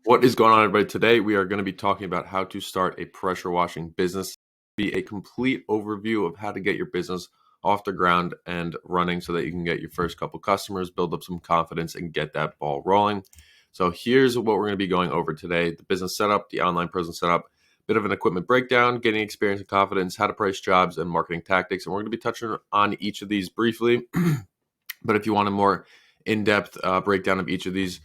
What is going on, everybody? Today, we are going to be talking about how to start a pressure washing business. Be a complete overview of how to get your business off the ground and running so that you can get your first couple customers, build up some confidence, and get that ball rolling. So here's what we're going to be going over today: the business setup, the online presence setup, bit of an equipment breakdown, getting experience and confidence, how to price jobs, and marketing tactics. And we're going to be touching on each of these briefly. But if you want a more in-depth breakdown of each of these,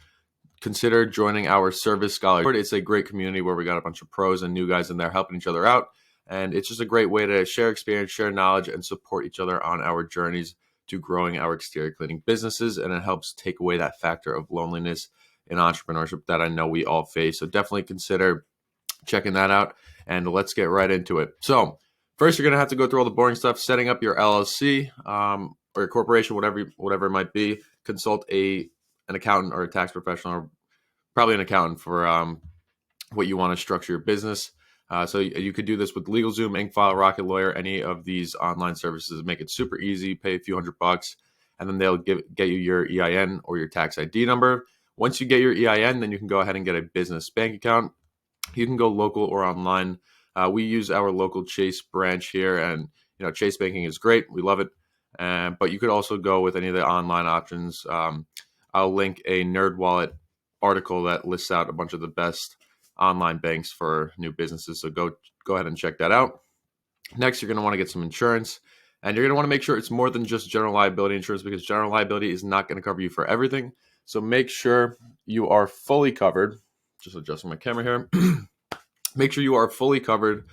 consider joining our Service Scholar. It's a great community where we got a bunch of pros and new guys in there helping each other out. And it's just a great way to share experience, share knowledge, and support each other on our journeys to growing our exterior cleaning businesses. And it helps take away that factor of loneliness in entrepreneurship that I know we all face. So definitely consider checking that out. And let's get right into it. So first, you're going to have to go through all the boring stuff, setting up your LLC or your corporation, whatever it might be. Consult an accountant or a tax professional, or probably an accountant for what you want to structure your business. So you could do this with LegalZoom, InkFile, Rocket Lawyer, any of these online services. Make it super easy. Pay a few $100, and then they'll get you your EIN or your tax ID number. Once you get your EIN, then you can go ahead and get a business bank account. You can go local or online. We use our local Chase branch here, and Chase banking is great. We love it. But you could also go with any of the online options. I'll link a NerdWallet article that lists out a bunch of the best online banks for new businesses. So go ahead and check that out. Next, you're going to want to get some insurance, and you're going to want to make sure it's more than just general liability insurance, because general liability is not going to cover you for everything. So make sure you are fully covered. Just adjusting my camera here. Make sure you are fully covered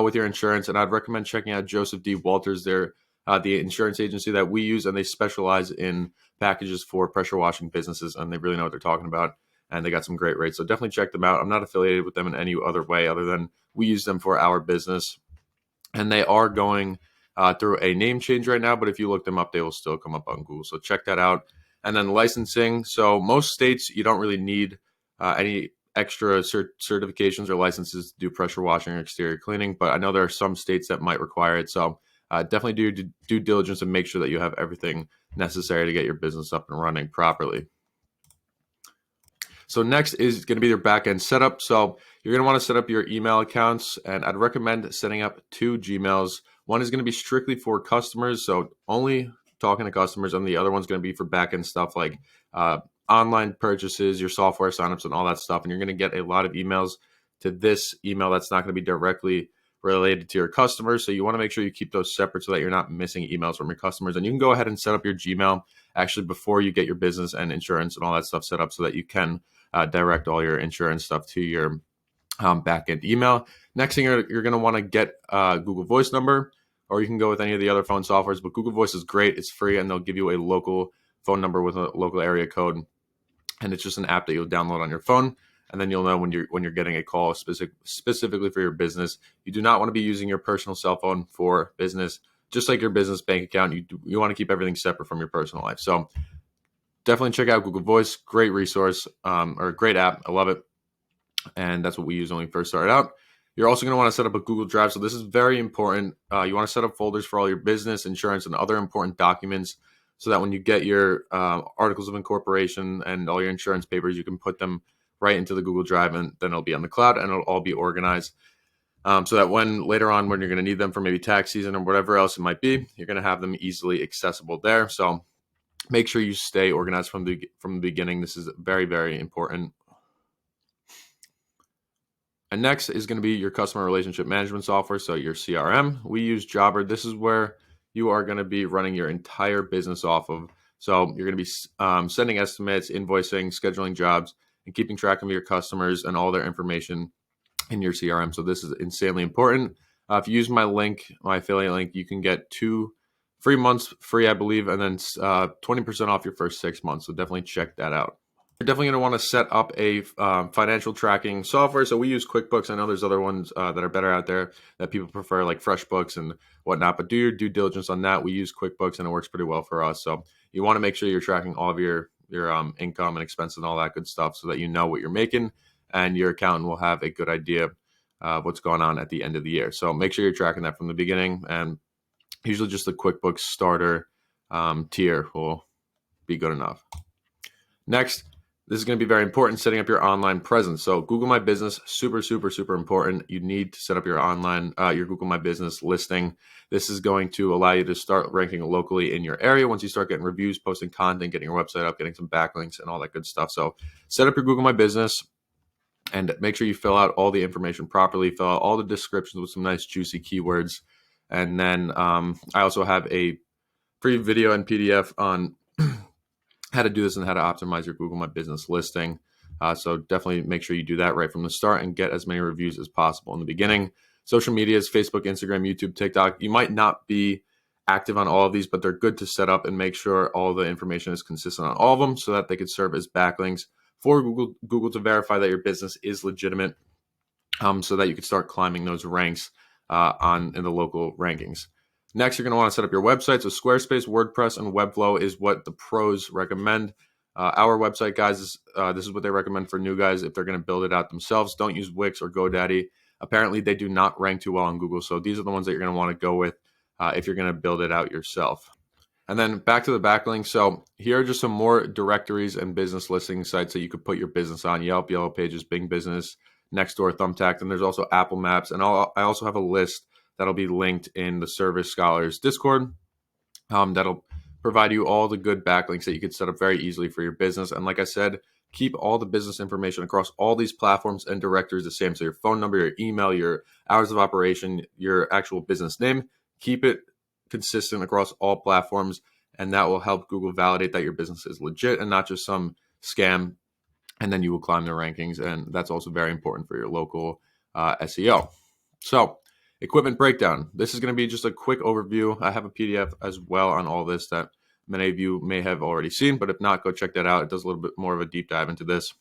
with your insurance, and I'd recommend checking out Joseph D. Walters. They're the insurance agency that we use, and they specialize in packages for pressure washing businesses, and they really know what they're talking about, and they got some great rates. So definitely check them out. I'm not affiliated with them in any other way other than we use them for our business, and they are going through a name change right now, but if you look them up, they will still come up on Google. So check that out. And then licensing. So most states, you don't really need any extra certifications or licenses to do pressure washing or exterior cleaning, but I know there are some states that might require it. So definitely do due diligence and make sure that you have everything necessary to get your business up and running properly. So next is going to be your backend setup. So you're going to want to set up your email accounts, and I'd recommend setting up 2 Gmails. One is going to be strictly for customers, so only talking to customers, and the other one's going to be for backend stuff like online purchases, your software signups, and all that stuff. And you're going to get a lot of emails to this email that's not going to be directly related to your customers. So you want to make sure you keep those separate so that you're not missing emails from your customers. And you can go ahead and set up your Gmail actually before you get your business and insurance and all that stuff set up so that you can direct all your insurance stuff to your backend email. Next thing, you're going to want to get a Google Voice number, or you can go with any of the other phone softwares, but Google Voice is great. It's free, and they'll give you a local phone number with a local area code. And it's just an app that you'll download on your phone. And then you'll know when you're getting a call specifically for your business. You do not want to be using your personal cell phone for business. Just like your business bank account, you want to keep everything separate from your personal life. So definitely check out Google Voice. Great resource, or great app. I love it. And that's what we use when we first started out. You're also going to want to set up a Google Drive. So this is very important. You want to set up folders for all your business, insurance, and other important documents, so that when you get your articles of incorporation and all your insurance papers, you can put them right into the Google Drive, and then it'll be on the cloud, and it'll all be organized. So that when later on, when you're going to need them for maybe tax season or whatever else it might be, you're going to have them easily accessible there. So make sure you stay organized from the beginning. This is very, very important. And next is going to be your customer relationship management software, so your CRM. We use Jobber. This is where you are going to be running your entire business off of. So you're going to be sending estimates, invoicing, scheduling jobs, and keeping track of your customers and all their information in your CRM. So this is insanely important. If you use my link, my affiliate link, you can get 2 free months free, I believe, and then 20% off your first 6 months. So definitely check that out. You're definitely going to want to set up a financial tracking software. So we use QuickBooks. I know there's other ones that are better out there that people prefer, like FreshBooks and whatnot, but do your due diligence on that. We use QuickBooks, and it works pretty well for us. So you want to make sure you're tracking all of your income and expenses and all that good stuff, so that you know what you're making, and your accountant will have a good idea of what's going on at the end of the year. So make sure you're tracking that from the beginning, and usually just the QuickBooks starter tier will be good enough. Next, This is going to be very important, setting up your online presence. So Google My Business, super, super, super important. You need to set up your online, your Google My Business listing. This is going to allow you to start ranking locally in your area once you start getting reviews, posting content, getting your website up, getting some backlinks and all that good stuff. So set up your Google My Business and make sure you fill out all the information properly, fill out all the descriptions with some nice juicy keywords. And then I also have a free video and PDF on how to do this and how to optimize your Google My Business listing. So definitely make sure you do that right from the start and get as many reviews as possible in the beginning. Social medias, Facebook, Instagram, YouTube, TikTok. You might not be active on all of these, but they're good to set up and make sure all the information is consistent on all of them so that they could serve as backlinks for Google to verify that your business is legitimate, so that you can start climbing those ranks in the local rankings. Next, you're going to want to set up your website. So Squarespace, WordPress, and Webflow is what the pros recommend. Our website guys, this is what they recommend for new guys if they're going to build it out themselves. Don't use Wix or GoDaddy. Apparently, they do not rank too well on Google. So these are the ones that you're going to want to go with if you're going to build it out yourself. And then back to the backlinks. So here are just some more directories and business listing sites that you could put your business on: Yelp, Yellow Pages, Bing Business, Nextdoor, Thumbtack. And there's also Apple Maps. And I also have a list that'll be linked in the Service Scholars Discord. That'll provide you all the good backlinks that you could set up very easily for your business. And like I said, keep all the business information across all these platforms and directories the same. So your phone number, your email, your hours of operation, your actual business name, keep it consistent across all platforms. And that will help Google validate that your business is legit and not just some scam. And then you will climb the rankings. And that's also very important for your local SEO. So equipment breakdown. This is going to be just a quick overview. I have a PDF as well on all this that many of you may have already seen, but if not, go check that out. It does a little bit more of a deep dive into this.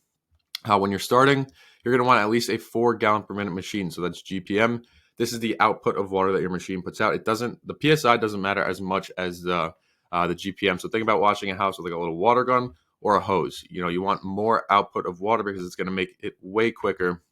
When you're starting, you're going to want at least a 4 gallon per minute machine. So that's GPM. This is the output of water that your machine puts out. The PSI doesn't matter as much as the GPM. So think about washing a house with like a little water gun or a hose. You want more output of water because it's going to make it way quicker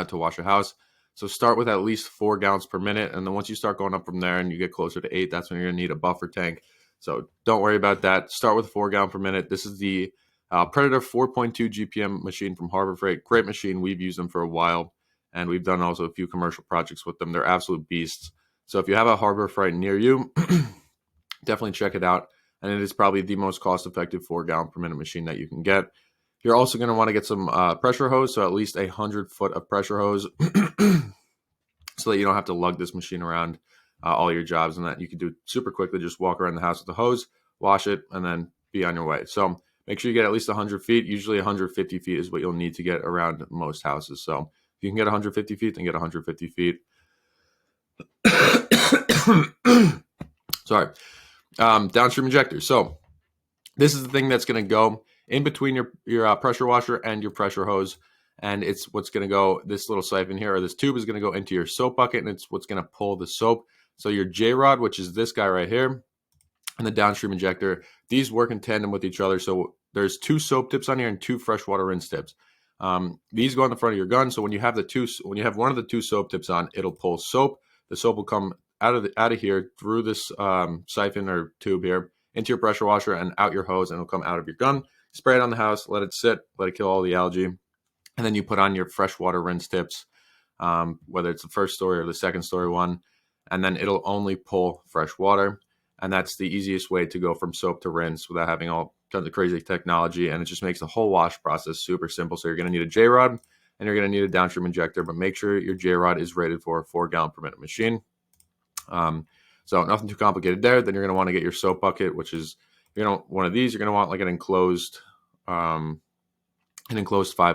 to wash a house. So start with at least 4 gallons per minute. And then once you start going up from there and you get closer to 8, that's when you're going to need a buffer tank. So don't worry about that. Start with 4 gallon per minute. This is the Predator 4.2 GPM machine from Harbor Freight. Great machine. We've used them for a while. And we've done also a few commercial projects with them. They're absolute beasts. So if you have a Harbor Freight near you, definitely check it out. And it is probably the most cost-effective 4 gallon per minute machine that you can get. You're also going to want to get some pressure hose, so at least 100 foot of pressure hose, so that you don't have to lug this machine around all your jobs, and that you can do super quickly. Just walk around the house with the hose, wash it, and then be on your way. So make sure you get at least 100 feet. Usually 150 feet is what you'll need to get around most houses. So if you can get 150 feet, then get 150 feet. Sorry. Downstream injectors. So this is the thing that's going to go in between your pressure washer and your pressure hose. And it's what's going to go, this little siphon here, or this tube is going to go into your soap bucket, and it's what's going to pull the soap. So your J-rod, which is this guy right here, and the downstream injector, these work in tandem with each other. So there's 2 soap tips on here and 2 freshwater rinse tips. These go on the front of your gun. So when you have one of the 2 soap tips on, it'll pull soap. The soap will come out of here through this siphon or tube here into your pressure washer and out your hose, and it'll come out of your gun. Spray it on the house, let it sit, let it kill all the algae. And then you put on your freshwater rinse tips, whether it's the first story or the second story one, and then it'll only pull fresh water. And that's the easiest way to go from soap to rinse without having all kinds of crazy technology. And it just makes the whole wash process super simple. So you're going to need a J-rod and you're going to need a downstream injector, but make sure your J-rod is rated for a 4 gallon per minute machine. So nothing too complicated there. Then you're going to want to get your soap bucket, which is, one of these. You're going to want like an enclosed 5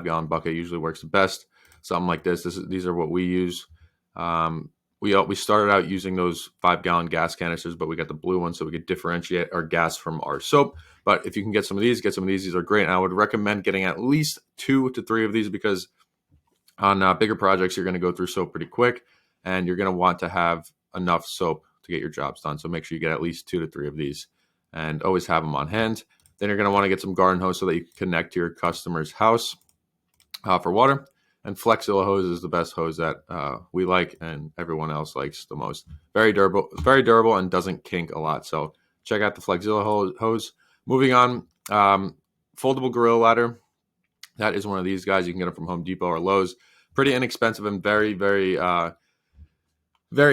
gallon bucket. Usually works the best. Something like this. These are what we use. We started out using those 5 gallon gas canisters, but we got the blue one so we could differentiate our gas from our soap. But if you can get some of these, get some of these. These are great. And I would recommend getting at least 2 to 3 of these, because on bigger projects, you're going to go through soap pretty quick, and you're going to want to have enough soap to get your jobs done. So make sure you get at least 2 to 3 of these, and always have them on hand. Then you're going to want to get some garden hose so that you can connect to your customer's house for water. And Flexilla hose is the best hose that we like and everyone else likes the most. Very durable and doesn't kink a lot. So check out the Flexilla hose. Moving on, foldable gorilla ladder. That is one of these guys. You can get them from Home Depot or Lowe's. Pretty inexpensive and very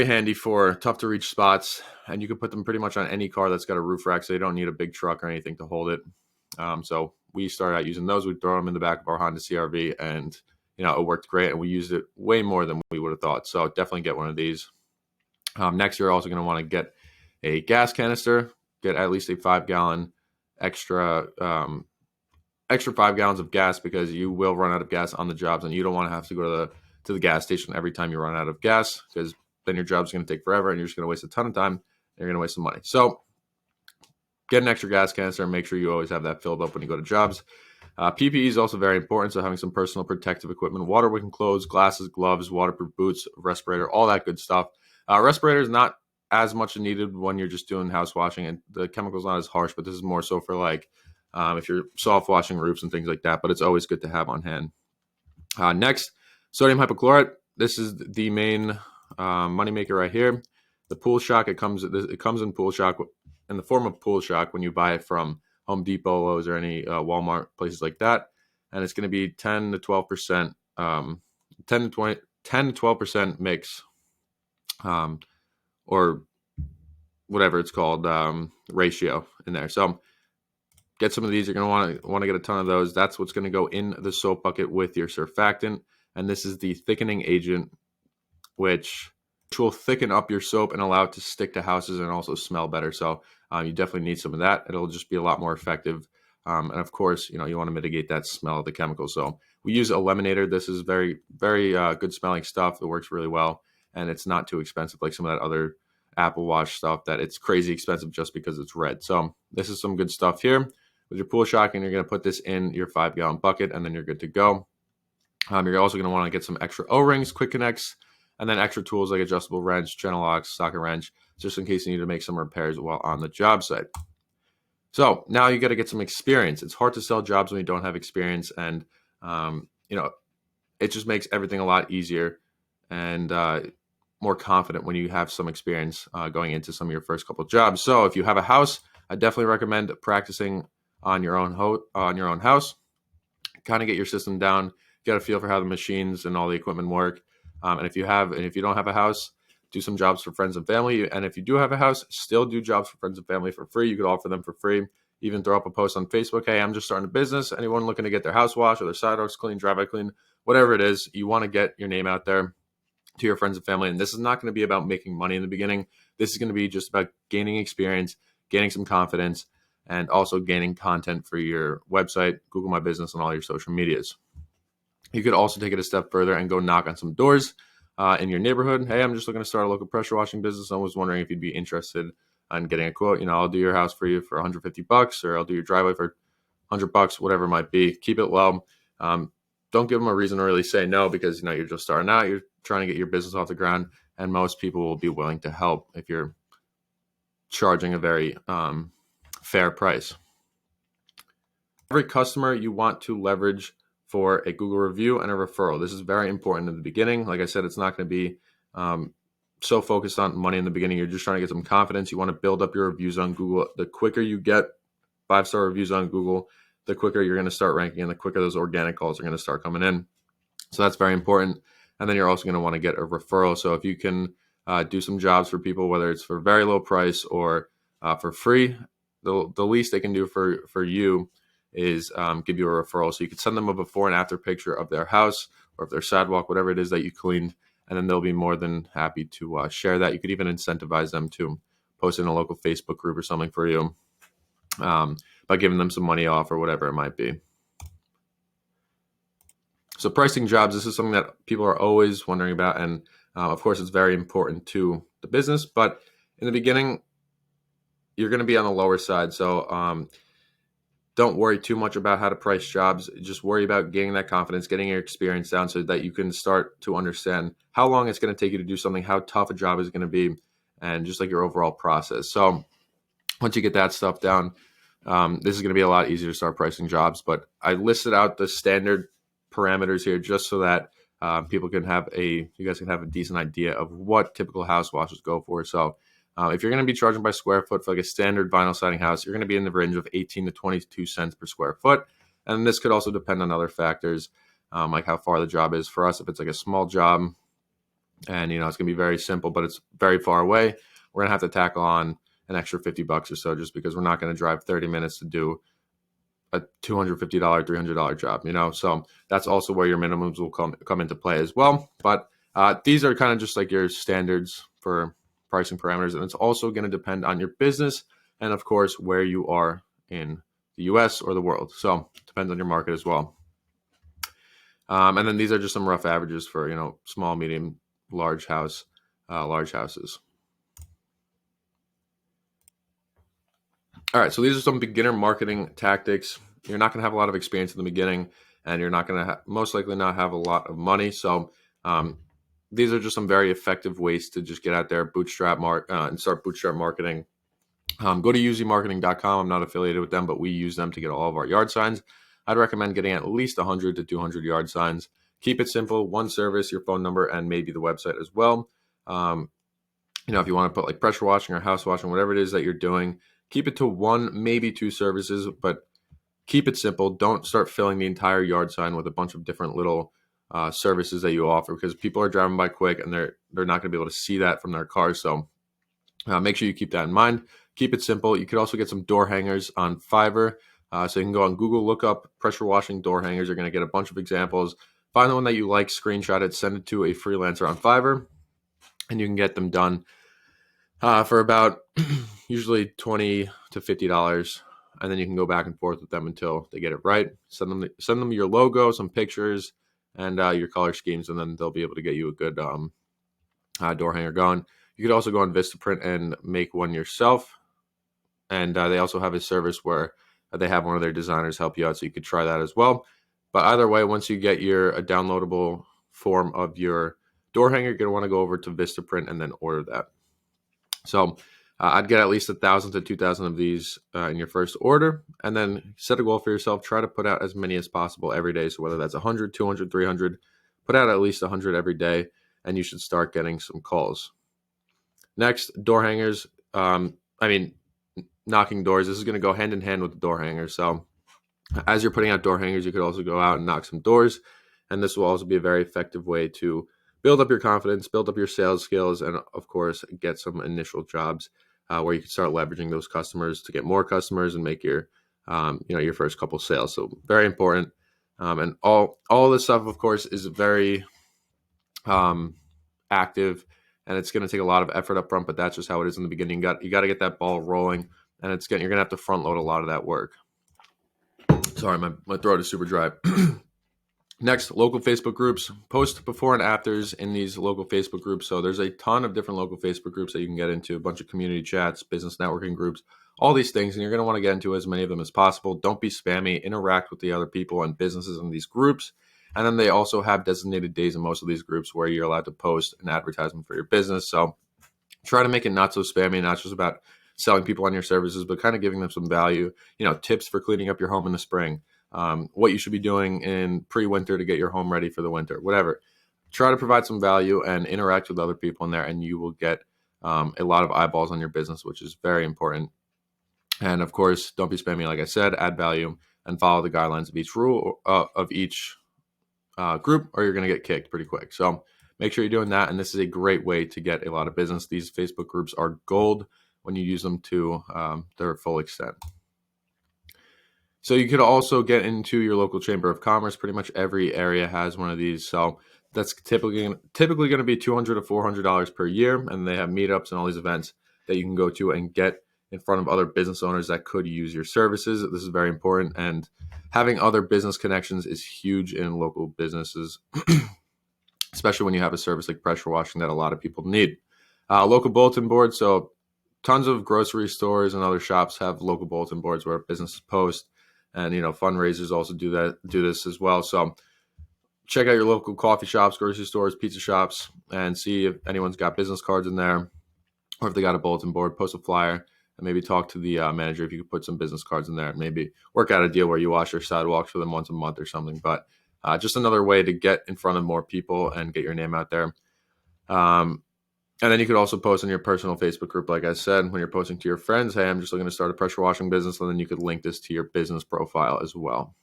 handy for tough to reach spots. And you can put them pretty much on any car that's got a roof rack, so you don't need a big truck or anything to hold it. So we started out using those. We'd throw them in the back of our Honda CRV, and it worked great. And we used it way more than we would have thought. So definitely get one of these. Next, you're also going to want to get a gas canister. Get at least a 5-gallon extra 5 gallons of gas, because you will run out of gas on the jobs, and you don't want to have to go to the gas station every time you run out of gas, because then your job's going to take forever and you're just going to waste a ton of time and you're going to waste some money. So get an extra gas canister and make sure you always have that filled up when you go to jobs. PPE is also very important. So having some personal protective equipment, water-wicking clothes, glasses, gloves, waterproof boots, respirator, all that good stuff. Respirator is not as much needed when you're just doing house washing, and the chemical's not as harsh, but this is more so for like if you're soft washing roofs and things like that, but it's always good to have on hand. Next, sodium hypochlorite. This is the main moneymaker right here. The pool shock, it comes in pool shock in the form of pool shock when you buy it from Home Depot, Lowe's, or any Walmart, places like that. And it's going to be 10 to 12%, 10 to 12% mix, or whatever it's called, ratio in there. So get some of these. You're going to want to get a ton of those. That's what's going to go in the soap bucket with your surfactant. And this is the thickening agent, which will thicken up your soap and allow it to stick to houses and also smell better. So you definitely need some of that. It'll just be a lot more effective. And of course, you want to mitigate that smell of the chemical. So we use a lemonator. This is very, very good smelling stuff. It works really well, and it's not too expensive like some of that other Apple Wash stuff that it's crazy expensive just because it's red. So this is some good stuff here with your pool shock, and you're going to put this in your 5-gallon bucket, and then you're good to go. You're also going to want to get some extra O-rings, quick connects, and then extra tools like adjustable wrench, channel locks, socket wrench, just in case you need to make some repairs while on the job site. So now you got to get some experience. It's hard to sell jobs when you don't have experience, and it just makes everything a lot easier and more confident when you have some experience going into some of your first couple of jobs. So if you have a house, I definitely recommend practicing on your own house. Kind of get your system down, get a feel for how the machines and all the equipment work. And if you don't have a house, do some jobs for friends and family. And if you do have a house, still do jobs for friends and family for free. You could offer them for free. Even throw up a post on Facebook. Hey, I'm just starting a business. Anyone looking to get their house washed or their sidewalks clean, driveway clean, whatever it is, you want to get your name out there to your friends and family. And this is not going to be about making money in the beginning. This is going to be just about gaining experience, gaining some confidence, and also gaining content for your website, Google My Business, and all your social medias. You could also take it a step further and go knock on some doors in your neighborhood. Hey, I'm just looking to start a local pressure washing business. I was wondering if you'd be interested in getting a quote. I'll do your house for you for $150, or I'll do your driveway for $100, whatever it might be. Keep it low. Don't give them a reason to really say no, because you're just starting out. You're trying to get your business off the ground, and most people will be willing to help if you're charging a very fair price. Every customer you want to leverage for a Google review and a referral. This is very important in the beginning. Like I said, it's not going to be so focused on money in the beginning. You're just trying to get some confidence. You want to build up your reviews on Google. The quicker you get 5-star reviews on Google, the quicker you're going to start ranking, and the quicker those organic calls are going to start coming in. So that's very important. And then you're also going to want to get a referral. So if you can do some jobs for people, whether it's for very low price or for free, the least they can do for you is give you a referral. So you could send them a before and after picture of their house or of their sidewalk, whatever it is that you cleaned, and then they'll be more than happy to share that. You could even incentivize them to post in a local Facebook group or something for you by giving them some money off or whatever it might be. So pricing jobs, this is something that people are always wondering about. And of course, it's very important to the business. But in the beginning, you're going to be on the lower side. So don't worry too much about how to price jobs. Just worry about gaining that confidence, getting your experience down so that you can start to understand how long it's going to take you to do something, how tough a job is going to be, and just like your overall process. So once you get that stuff down, this is going to be a lot easier to start pricing jobs. But I listed out the standard parameters here just so that you guys can have a decent idea of what typical house washes go for. So if you're going to be charging by square foot for like a standard vinyl siding house, you're going to be in the range of 18 to 22 cents per square foot. And this could also depend on other factors, like how far the job is. For us, if it's like a small job and it's going to be very simple, but it's very far away, we're going to have to tackle on an extra $50 or so, just because we're not going to drive 30 minutes to do a $250, $300 job, So that's also where your minimums will come into play as well. But these are kind of just like your standards for pricing parameters. And it's also going to depend on your business and, of course, where you are in the US or the world. So it depends on your market as well. And then these are just some rough averages for, small, medium, large houses. All right, so these are some beginner marketing tactics. You're not going to have a lot of experience in the beginning, and you're not going to most likely not have a lot of money. So these are just some very effective ways to just get out there, and start bootstrap marketing. Go to usemarketing.com. I'm not affiliated with them, but we use them to get all of our yard signs. I'd recommend getting at least 100 to 200 yard signs. Keep it simple, one service, your phone number, and maybe the website as well. If you want to put like pressure washing or house washing, whatever it is that you're doing, keep it to one, maybe two services, but keep it simple. Don't start filling the entire yard sign with a bunch of different little services that you offer, because people are driving by quick and they're not going to be able to see that from their cars. So make sure you keep that in mind. Keep it simple. You could also get some door hangers on Fiverr. So you can go on Google, look up pressure washing door hangers. You're going to get a bunch of examples. Find the one that you like, screenshot it, send it to a freelancer on Fiverr, and you can get them done for about usually $20 to $50. And then you can go back and forth with them until they get it right. Send them your logo, some pictures, and your color schemes, and then they'll be able to get you a good door hanger going. You could also go on Vistaprint and make one yourself. And they also have a service where they have one of their designers help you out, so you could try that as well. But either way, once you get a downloadable form of your door hanger, you're going to want to go over to Vistaprint and then order that. So I'd get at least 1,000 to 2,000 of these in your first order, and then set a goal for yourself. Try to put out as many as possible every day. So whether that's 100, 200, 300, put out at least 100 every day, and you should start getting some calls. Next, door hangers. Knocking doors. This is going to go hand in hand with the door hangers. So as you're putting out door hangers, you could also go out and knock some doors. And this will also be a very effective way to build up your confidence, build up your sales skills, and of course, get some initial jobs where you can start leveraging those customers to get more customers and make your first couple sales. So very important. And all this stuff, of course, is very active, and it's going to take a lot of effort up front, but that's just how it is in the beginning. You got to get that ball rolling, and you're going to have to front load a lot of that work. Sorry, my throat is super dry. Next, local Facebook groups. Post before and afters in these local Facebook groups. So there's a ton of different local Facebook groups that you can get into, a bunch of community chats, business networking groups, all these things, and you're going to want to get into as many of them as possible. Don't be spammy. Interact with the other people and businesses in these groups. And then they also have designated days in most of these groups where you're allowed to post an advertisement for your business. So try to make it not so spammy, not just about selling people on your services, but kind of giving them some value, tips for cleaning up your home in the spring, what you should be doing in pre-winter to get your home ready for the winter, whatever. Try to provide some value and interact with other people in there, and you will get a lot of eyeballs on your business, which is very important. And of course, don't be spammy, like I said, add value and follow the guidelines of each rule of each group, or you're going to get kicked pretty quick. So make sure you're doing that. And this is a great way to get a lot of business. These Facebook groups are gold when you use them to their full extent. So you could also get into your local chamber of commerce. Pretty much every area has one of these. So that's typically going to be $200 to $400 per year. And they have meetups and all these events that you can go to and get in front of other business owners that could use your services. This is very important. And having other business connections is huge in local businesses, especially when you have a service like pressure washing that a lot of people need. Local bulletin boards. So tons of grocery stores and other shops have local bulletin boards where businesses post, and fundraisers also do this as well. So check out your local coffee shops, grocery stores, pizza shops, and see if anyone's got business cards in there, or if they got a bulletin board. Post a flyer and maybe talk to the manager if you could put some business cards in there, and maybe work out a deal where you wash your sidewalks for them once a month or something. But just another way to get in front of more people and get your name out there. And then you could also post in your personal Facebook group, like I said, when you're posting to your friends, hey, I'm just looking to start a pressure washing business, and then you could link this to your business profile as well.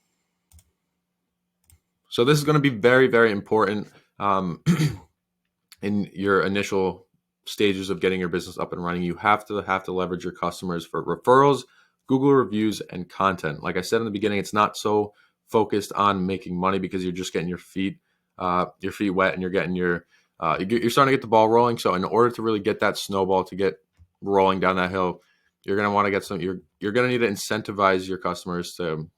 So this is going to be very, very important in your initial stages of getting your business up and running. You have to leverage your customers for referrals, Google reviews, and content. Like I said in the beginning, it's not so focused on making money because you're just getting your feet wet, and you're getting you're starting to get the ball rolling. So in order to really get that snowball to get rolling down that hill, you're going to want to get some. You're going to need to incentivize your customers to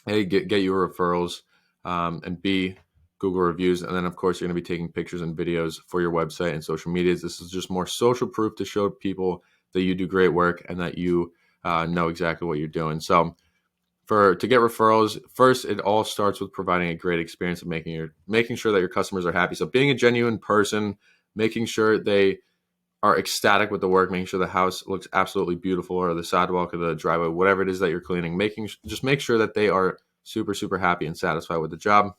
get you referrals, and B, Google reviews. And then, of course, you're going to be taking pictures and videos for your website and social medias. This is just more social proof to show people that you do great work and that you know exactly what you're doing. So to get referrals, first, it all starts with providing a great experience and making sure that your customers are happy. So being a genuine person, making sure they are ecstatic with the work, making sure the house looks absolutely beautiful, or the sidewalk or the driveway, whatever it is that you're cleaning, just make sure that they are super, super happy and satisfied with the job.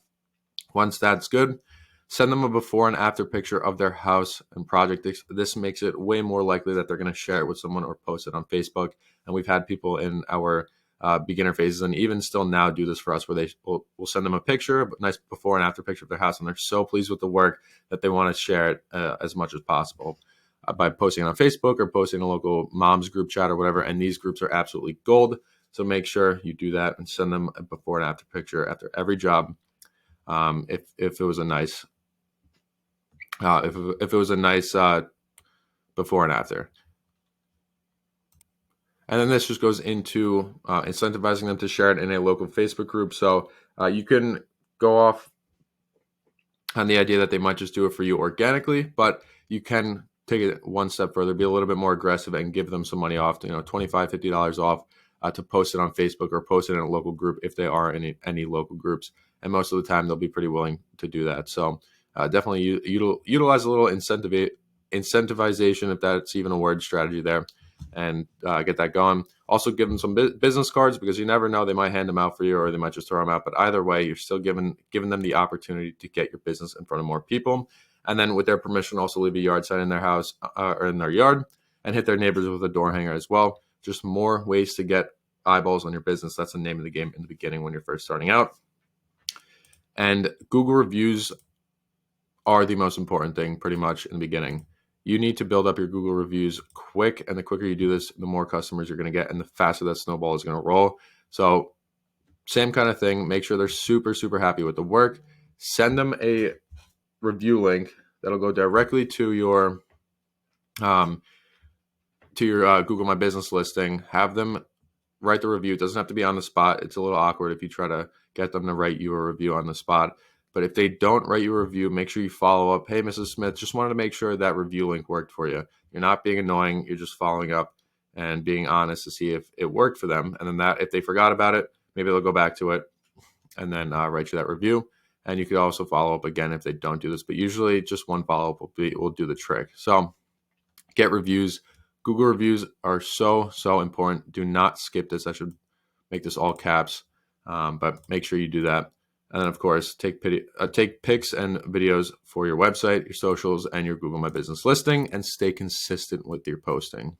Once that's good, send them a before and after picture of their house and project. This makes it way more likely that they're going to share it with someone or post it on Facebook. And we've had people in our beginner phases, and even still now, do this for us, where we'll send them a picture, a nice before and after picture of their house, and they're so pleased with the work that they want to share it as much as possible by posting it on Facebook or posting a local mom's group chat or whatever. And these groups are absolutely gold. So make sure you do that and send them a before and after picture after every job. If it was a nice if it was a nice before and after. And then this just goes into incentivizing them to share it in a local Facebook group. So you can go off on the idea that they might just do it for you organically, but you can take it one step further, be a little bit more aggressive, and give them some money off, $25, $50 off to post it on Facebook or post it in a local group if they are in any local groups. And most of the time, they'll be pretty willing to do that. So definitely utilize a little incentivization, if that's even a word, strategy there, and get that going. Also, give them some business cards, because you never know, they might hand them out for you or they might just throw them out. But either way, you're still giving them the opportunity to get your business in front of more people. And then, with their permission, also leave a yard sign in their house or in their yard, and hit their neighbors with a door hanger as well. Just more ways to get eyeballs on your business. That's the name of the game in the beginning when you're first starting out. And Google reviews are the most important thing pretty much in the beginning. You need to build up your Google reviews quick, and the quicker you do this, the more customers you're going to get, and the faster that snowball is going to roll. So same kind of thing. Make sure they're super, super happy with the work. Send them a review link that'll go directly to your Google My Business listing. Have them write the review. It doesn't have to be on the spot. It's a little awkward if you try to get them to write you a review on the spot. But if they don't write you a review, make sure you follow up. Hey, Mrs. Smith, just wanted to make sure that review link worked for you. You're not being annoying. You're just following up and being honest to see if it worked for them. And then if they forgot about it, maybe they'll go back to it and then write you that review. And you could also follow up again if they don't do this. But usually just one follow-up will do the trick. So get reviews. Google reviews are so, so important. Do not skip this. I should make this all caps, but make sure you do that. And then, of course, take pics and videos for your website, your socials, and your Google My Business listing, and stay consistent with your posting.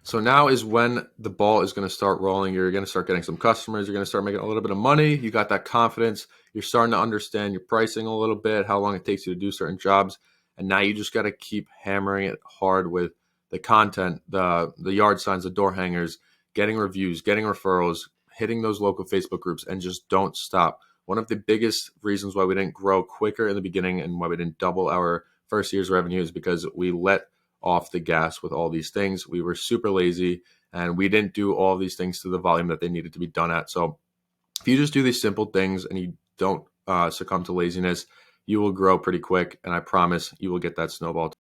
So now is when the ball is going to start rolling. You're going to start getting some customers. You're going to start making a little bit of money. You got that confidence. You're starting to understand your pricing a little bit, how long it takes you to do certain jobs. And now you just got to keep hammering it hard with the content, the yard signs, the door hangers, getting reviews, getting referrals, hitting those local Facebook groups, and just don't stop. One of the biggest reasons why we didn't grow quicker in the beginning and why we didn't double our first year's revenue is because we let off the gas with all these things. We were super lazy, and we didn't do all these things to the volume that they needed to be done at. So if you just do these simple things and you don't succumb to laziness, you will grow pretty quick. And I promise you will get that snowball